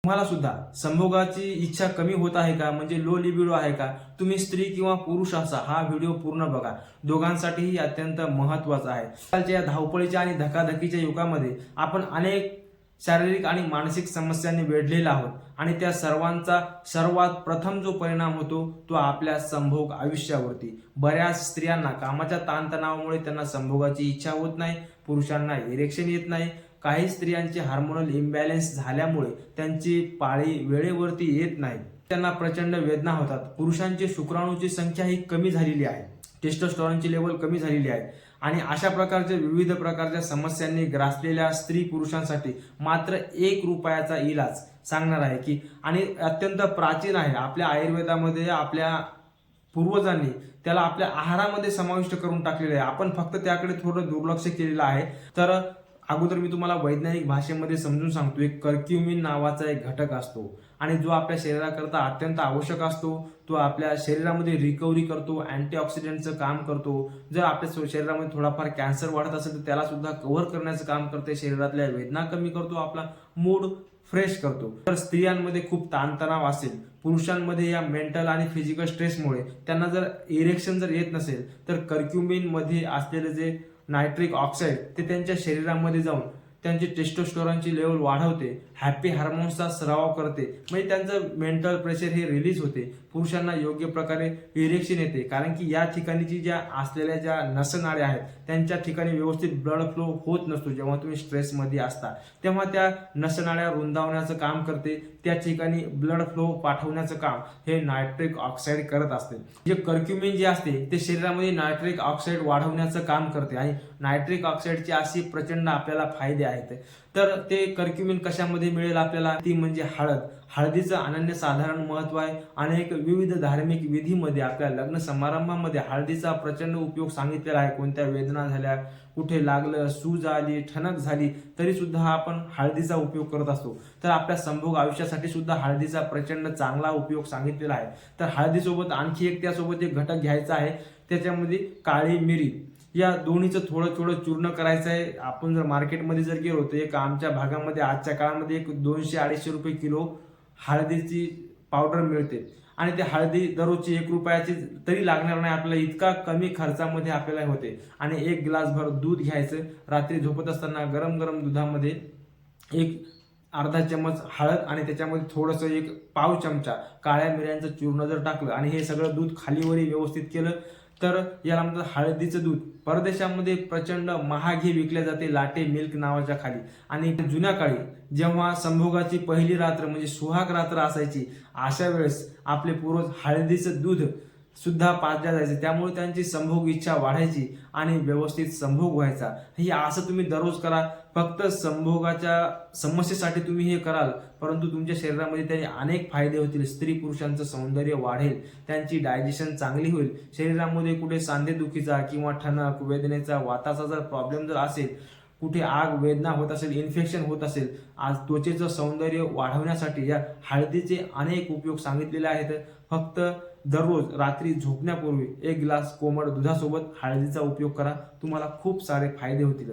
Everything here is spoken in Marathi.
तुम्हाला सुद्धा संभोगाची इच्छा कमी होत आहे का, म्हणजे लो लिबिडो आहे का, तुम्ही स्त्री किंवा पुरुष असा हा व्हिडिओ पूर्ण बघा. दोघांसाठीही अत्यंत महत्त्वाचा आहे. आजकालच्या या धावपळीच्या आणि धकाधकीच्या युगामध्ये आपण अनेक शारीरिक आणि मानसिक समस्यांनी वेढलेला आहोत आणि त्या सर्वांचा सर्वात प्रथम जो परिणाम होतो तो आपल्या संभोग आयुष्यावरती. बऱ्याच स्त्रियांना कामाच्या ताणतणावामुळे त्यांना संभोगाची इच्छा होत नाही, पुरुषांना इरेक्शन येत नाही. काही स्त्रियांचे हार्मोनल इम्बॅलन्स झाल्यामुळे त्यांची पाळी वेळेवरती येत नाही, त्यांना प्रचंड वेदना होतात. पुरुषांची शुक्राणूची संख्या ही कमी झालेली आहे, टेस्टोस्टेरॉनची लेवल कमी झालेली आहे आणि अशा प्रकारच्या विविध प्रकारच्या समस्यांनी ग्रासलेल्या स्त्री पुरुषांसाठी मात्र ₹1 इलाज सांगणार आहे की, आणि अत्यंत प्राचीन आहे. आपल्या आयुर्वेदामध्ये आपल्या पूर्वजांनी त्याला आपल्या आहारामध्ये समाविष्ट करून टाकलेले आहे. आपण फक्त त्याकडे थोडं दुर्लक्ष केलेलं आहे. तर अगोदर मी तुम्हाला वैज्ञानिक भाषेमध्ये समजून सांगतो. एक कर्क्युमिन नावाचा एक घटक असतो आणि जो आपल्या शरीराकरता अत्यंत आवश्यक असतो. तो आपल्या शरीरामध्ये रिकव्हरी करतो, अँटीऑक्सिडंटचं काम करतो. जर आपल्या शरीरामध्ये थोडाफार कॅन्सर वाढत असेल तर त्याला सुद्धा कव्हर करण्याचं काम करते. शरीरातल्या वेदना कमी करतो, आपला मूड फ्रेश करतो. तर स्त्रियांमध्ये खूप ताणतणाव असेल, पुरुषांमध्ये या मेंटल आणि फिजिकल स्ट्रेसमुळे त्यांना जर इरेक्शन जर येत नसेल तर कर्क्युमिन मध्ये असलेले जे नायट्रिक ऑक्साईड ते त्यांच्या शरीरामध्ये जाऊन त्यांची टेस्टोस्टेरॉनची लेवल वाढवते, हॅपी हार्मोन्सचा स्राव करते, म्हणजे त्यांचं मेंटल प्रेशर हे रिलीज होते. पुरुषांना योग्य प्रकारे इरेक्शन येते, कारण की या ठिकाणीची ज्या असलेल्या ज्या नसनाळ्या आहेत त्यांच्या ठिकाणी व्यवस्थित ब्लड फ्लो होत नसतो. जेव्हा तुम्ही स्ट्रेसमध्ये असता तेव्हा त्या नसनाळ्या रुंदावण्याचं काम करते, त्या ठिकाणी ब्लड फ्लो पाठवण्याचं काम हे नायट्रिक ऑक्साईड करत असते. जे कर्क्युमिन जे असते ते शरीरामध्ये नायट्रिक ऑक्साईड वाढवण्याचं काम करते आणि नायट्रिक ऑक्साईडची अशी प्रचंड आपल्याला फायदे आहेत. तर ते कर्क्युमिन कशामध्ये मिळेल आपल्याला, ती म्हणजे हळद. हळदीचं अनन्यसाधारण महत्व आहे. अनेक विविध धार्मिक विधीमध्ये आपल्या लग्न समारंभामध्ये हळदीचा प्रचंड उपयोग सांगितलेला आहे. कोणत्या वेदना झाल्या, कुठे लागलं, सूज आली, ठणक झाली तरी सुद्धा आपण हळदीचा उपयोग करत असतो. तर आपल्या संभोग आयुष्यासाठी सुद्धा हळदीचा प्रचंड चांगला उपयोग सांगितलेला आहे. तर हळदीसोबत आणखी एक त्यासोबत एक घटक घ्यायचा आहे, त्याच्यामध्ये काळी मिरी. या दोन्हीचं थोडं थोडं चूर्ण करायचं आहे. आपण जर मार्केटमध्ये जर गेलो तर एक आमच्या भागामध्ये आजच्या काळामध्ये एक ₹200-250 किलो हळदीची पावडर मिळते आणि ते हळदी दररोजची ₹1 तरी लागणार नाही आपल्याला, इतका कमी खर्चामध्ये आपल्याला होते. आणि 1 ग्लासभर दूध घ्यायचं, रात्री झोपत असताना गरम गरम दुधामध्ये एक अर्धा चमच हळद आणि त्याच्यामध्ये थोडंसं एक पाव चमचा काळ्या मिऱ्यांचं चूर्ण जर टाकलं आणि हे सगळं दूध खालीवरी व्यवस्थित केलं तर याला म्हणतात हळदीचं दूध. परदेशामध्ये प्रचंड महाग हे विकले जाते लाटे मिल्क नावाच्या खाली. आणि जुन्या काळी जेव्हा संभोगाची पहिली रात्र म्हणजे सुहाग रात्र असायची, अशा वेळेस आपले पूर्वज हळदीचं दूध सुद्धा पाजल्या जायचे, त्यामुळे त्यांची संभोग इच्छा वाढायची आणि व्यवस्थित संभोग व्हायचा. हे असं तुम्ही दररोज करा. फक्त संभोगाच्या समस्येसाठी तुम्ही हे कराल, परंतु तुमच्या शरीरामध्ये त्याने अनेक फायदे होतील. स्त्री पुरुषांचं सौंदर्य वाढेल, त्यांची डायजेशन चांगली होईल. शरीरामध्ये कुठे सांधेदुखीचा किंवा ठणक, वेदनेचा, वाताचा जर प्रॉब्लेम जर असेल, कुठे आग वेदना होत असेल, इन्फेक्शन होत असेल, आज त्वचेचं सौंदर्य वाढवण्यासाठी या हळदीचे अनेक उपयोग सांगितलेले आहेत. फक्त दररोज रात्री झोपण्यापूर्वी 1 ग्लास कोमट दुधासोबत हळदीचा उपयोग करा, तुम्हाला खूप सारे फायदे होतील.